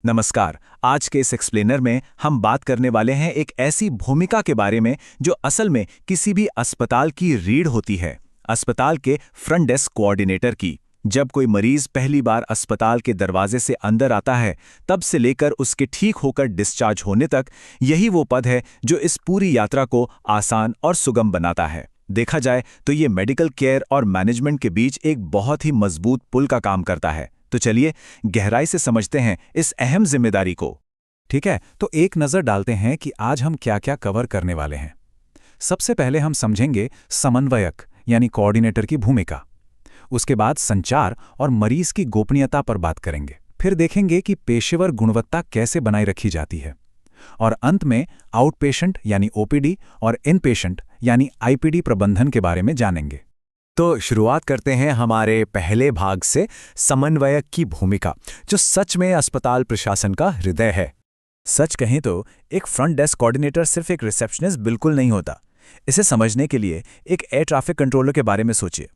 नमस्कार। आज के इस एक्सप्लेनर में हम बात करने वाले हैं एक ऐसी भूमिका के बारे में जो असल में किसी भी अस्पताल की रीढ़ होती है, अस्पताल के फ्रंट डेस्क कोऑर्डिनेटर की। जब कोई मरीज पहली बार अस्पताल के दरवाजे से अंदर आता है, तब से लेकर उसके ठीक होकर डिस्चार्ज होने तक, यही वो पद है जो इस पूरी यात्रा को आसान और सुगम बनाता है। देखा जाए तो ये मेडिकल केयर और मैनेजमेंट के बीच एक बहुत ही मजबूत पुल का काम करता है। तो चलिए गहराई से समझते हैं इस अहम जिम्मेदारी को। ठीक है, तो एक नज़र डालते हैं कि आज हम क्या क्या कवर करने वाले हैं। सबसे पहले हम समझेंगे समन्वयक यानी कोऑर्डिनेटर की भूमिका। उसके बाद संचार और मरीज की गोपनीयता पर बात करेंगे। फिर देखेंगे कि पेशेवर गुणवत्ता कैसे बनाए रखी जाती है। और अंत में आउटपेशेंट यानी ओपीडी और इनपेशेंट यानी आईपीडी प्रबंधन के बारे में जानेंगे। तो शुरुआत करते हैं हमारे पहले भाग से, समन्वयक की भूमिका, जो सच में अस्पताल प्रशासन का हृदय है। सच कहें तो एक फ्रंट डेस्क कोऑर्डिनेटर सिर्फ एक रिसेप्शनिस्ट बिल्कुल नहीं होता। इसे समझने के लिए एक एयर ट्रैफिक कंट्रोलर के बारे में सोचिए।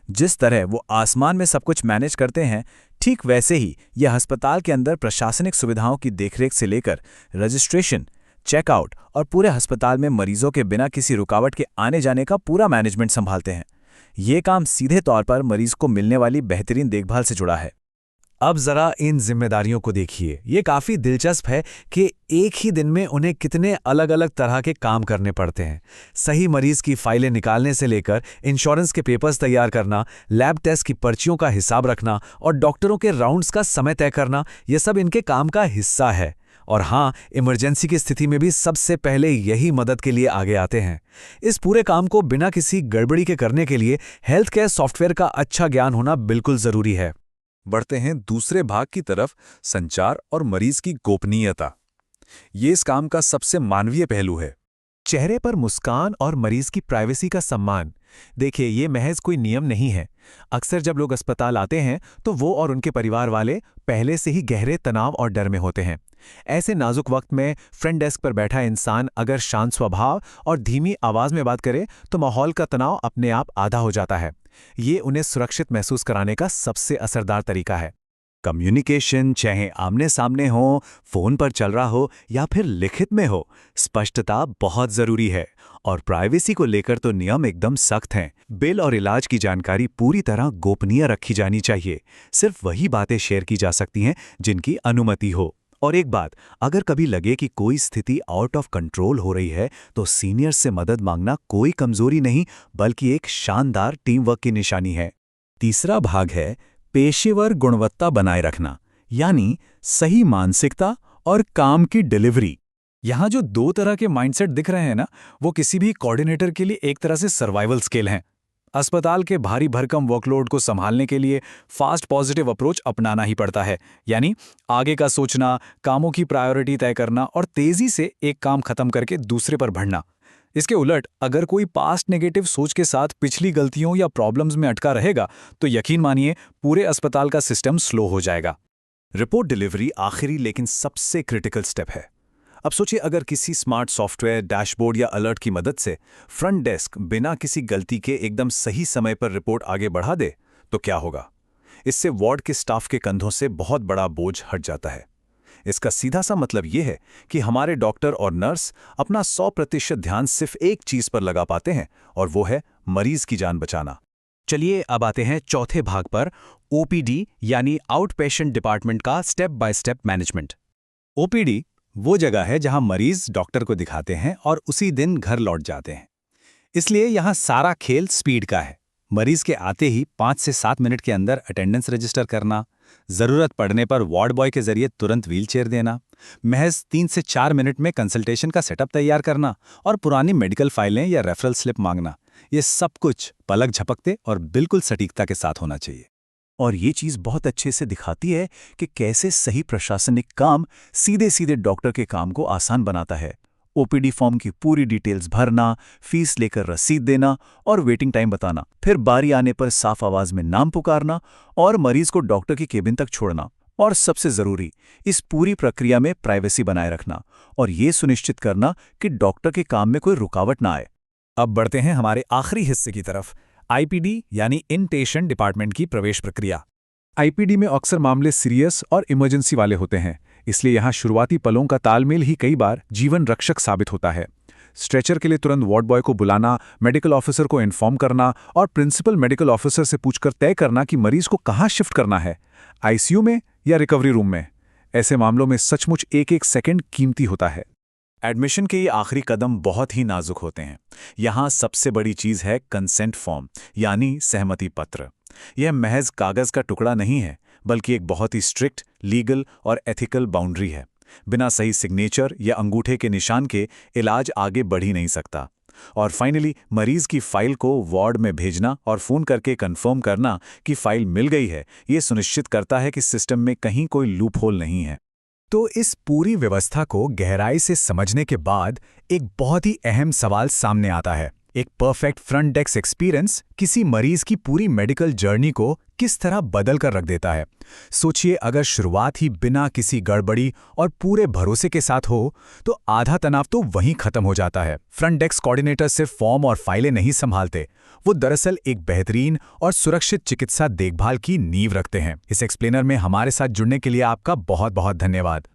जिस तरह वो आसमान में सब कुछ मैनेज करते हैं, ठीक वैसे ही यह अस्पताल के अंदर प्रशासनिक सुविधाओं की देखरेख से लेकर रजिस्ट्रेशन, चेकआउट और पूरे अस्पताल में मरीजों के बिना किसी रुकावट के आने जाने का पूरा मैनेजमेंट संभालते हैं। ये काम सीधे तौर पर मरीज को मिलने वाली बेहतरीन देखभाल से जुड़ा है। अब जरा इन जिम्मेदारियों को देखिए। ये काफ़ी दिलचस्प है कि एक ही दिन में उन्हें कितने अलग अलग तरह के काम करने पड़ते हैं। सही मरीज की फाइलें निकालने से लेकर इंश्योरेंस के पेपर्स तैयार करना, लैब टेस्ट की पर्चियों का हिसाब रखना और डॉक्टरों के राउंड्स का समय तय करना, ये सब इनके काम का हिस्सा है। और हाँ, इमरजेंसी की स्थिति में भी सबसे पहले यही मदद के लिए आगे आते हैं। इस पूरे काम को बिना किसी गड़बड़ी के करने के लिए हेल्थ केयर सॉफ्टवेयर का अच्छा ज्ञान होना बिल्कुल ज़रूरी है। बढ़ते हैं दूसरे भाग की तरफ, संचार और मरीज की गोपनीयता। ये इस काम का सबसे मानवीय पहलू है। चेहरे पर मुस्कान और मरीज की प्राइवेसी का सम्मान। देखिए, ये महज कोई नियम नहीं है। अक्सर जब लोग अस्पताल आते हैं तो वो और उनके परिवार वाले पहले से ही गहरे तनाव और डर में होते हैं। ऐसे नाजुक वक्त में फ्रंट डेस्क पर बैठा इंसान अगर शांत स्वभाव और धीमी आवाज में बात करे तो माहौल का तनाव अपने आप आधा हो जाता है। ये उन्हें सुरक्षित महसूस कराने का सबसे असरदार तरीका है। कम्युनिकेशन चाहे आमने सामने हो, फोन पर चल रहा हो या फिर लिखित में हो, स्पष्टता बहुत जरूरी है। और प्राइवेसी को लेकर तो नियम एकदम सख्त हैं। बिल और इलाज की जानकारी पूरी तरह गोपनीय रखी जानी चाहिए। सिर्फ वही बातें शेयर की जा सकती हैं जिनकी अनुमति हो। और एक बात, अगर कभी लगे कि कोई स्थिति आउट ऑफ कंट्रोल हो रही है तो सीनियर से मदद मांगना कोई कमजोरी नहीं बल्कि एक शानदार टीम वर्क की निशानी है। तीसरा भाग है पेशेवर गुणवत्ता बनाए रखना, यानी सही मानसिकता और काम की डिलीवरी। यहाँ जो दो तरह के माइंडसेट दिख रहे हैं ना, वो किसी भी कोऑर्डिनेटर के लिए एक तरह से सर्वाइवल स्किल हैं। अस्पताल के भारी भरकम वर्कलोड को संभालने के लिए फास्ट पॉजिटिव अप्रोच अपनाना ही पड़ता है, यानी आगे का सोचना, कामों की प्रायोरिटी तय करना और तेजी से एक काम खत्म करके दूसरे पर बढ़ना। इसके उलट अगर कोई पास्ट नेगेटिव सोच के साथ पिछली गलतियों या प्रॉब्लम्स में अटका रहेगा तो यकीन मानिए पूरे अस्पताल का सिस्टम स्लो हो जाएगा। रिपोर्ट डिलीवरी आखिरी लेकिन सबसे क्रिटिकल स्टेप है। अब सोचिए, अगर किसी स्मार्ट सॉफ्टवेयर, डैशबोर्ड या अलर्ट की मदद से फ्रंट डेस्क बिना किसी गलती के एकदम सही समय पर रिपोर्ट आगे बढ़ा दे तो क्या होगा। इससे वार्ड के स्टाफ के कंधों से बहुत बड़ा बोझ हट जाता है। इसका सीधा सा मतलब यह है कि हमारे डॉक्टर और नर्स अपना 100% ध्यान सिर्फ एक चीज पर लगा पाते हैं, और वो है मरीज की जान बचाना। चलिए अब आते हैं चौथे भाग पर, ओपीडी यानी आउट पेशेंट डिपार्टमेंट का step by step management. OPD वो जगह है जहां मरीज डॉक्टर को दिखाते हैं और उसी दिन घर लौट जाते हैं। इसलिए यहां सारा खेल स्पीड का है। मरीज के आते ही 5 से 7 मिनट के अंदर अटेंडेंस रजिस्टर करना, जरूरत पड़ने पर वार्ड बॉय के जरिए तुरंत व्हीलचेयर देना, महज 3 से 4 मिनट में कंसल्टेशन का सेटअप तैयार करना और पुरानी मेडिकल फाइलें या रेफरल स्लिप मांगना, ये सब कुछ पलक झपकते और बिल्कुल सटीकता के साथ होना चाहिए। और ये चीज़ बहुत अच्छे से दिखाती है कि कैसे सही प्रशासनिक काम सीधे सीधे डॉक्टर के काम को आसान बनाता है। ओपीडी फॉर्म की पूरी डिटेल्स भरना, फीस लेकर रसीद देना और वेटिंग टाइम बताना, फिर बारी आने पर साफ आवाज में नाम पुकारना और मरीज को डॉक्टर की केबिन तक छोड़ना, और सबसे जरूरी, इस पूरी प्रक्रिया में प्राइवेसी बनाए रखना और ये सुनिश्चित करना कि डॉक्टर के काम में कोई रुकावट ना आए। अब बढ़ते हैं हमारे आखिरी हिस्से की तरफ, आईपीडी यानी इन पेशेंट डिपार्टमेंट की प्रवेश प्रक्रिया। आईपीडी में अक्सर मामले सीरियस और इमरजेंसी वाले होते हैं, इसलिए यहाँ शुरुआती पलों का तालमेल ही कई बार जीवन रक्षक साबित होता है। स्ट्रेचर के लिए तुरंत वार्ड बॉय को बुलाना, मेडिकल ऑफिसर को इन्फॉर्म करना और प्रिंसिपल मेडिकल ऑफिसर से पूछकर तय करना कि मरीज को कहाँ शिफ्ट करना है, आईसीयू में या रिकवरी रूम में। ऐसे मामलों में सचमुच एक एक सेकंड कीमती होता है। एडमिशन के ये आखिरी कदम बहुत ही नाजुक होते हैं। यहाँ सबसे बड़ी चीज़ है कंसेंट फॉर्म, यानी सहमति पत्र। यह महज कागज़ का टुकड़ा नहीं है, बल्कि एक बहुत ही स्ट्रिक्ट, लीगल और एथिकल बाउंड्री है। बिना सही सिग्नेचर या अंगूठे के निशान के इलाज आगे बढ़ ही नहीं सकता। और फाइनली मरीज की फाइल को वार्ड में भेजना और फ़ोन करके कंफर्म करना कि फाइल मिल गई है, ये सुनिश्चित करता है कि सिस्टम में कहीं कोई लूप होल नहीं है। तो इस पूरी व्यवस्था को गहराई से समझने के बाद एक बहुत ही अहम सवाल सामने आता है। एक परफेक्ट फ्रंट डेस्क एक्सपीरियंस किसी मरीज की पूरी मेडिकल जर्नी को किस तरह बदल कर रख देता है। सोचिए, अगर शुरुआत ही बिना किसी गड़बड़ी और पूरे भरोसे के साथ हो तो आधा तनाव तो वहीं खत्म हो जाता है। फ्रंट डेस्क कोऑर्डिनेटर सिर्फ फॉर्म और फाइलें नहीं संभालते, वो दरअसल एक बेहतरीन और सुरक्षित चिकित्सा देखभाल की नींव रखते हैं। इस एक्सप्लेनर में हमारे साथ जुड़ने के लिए आपका बहुत बहुत धन्यवाद।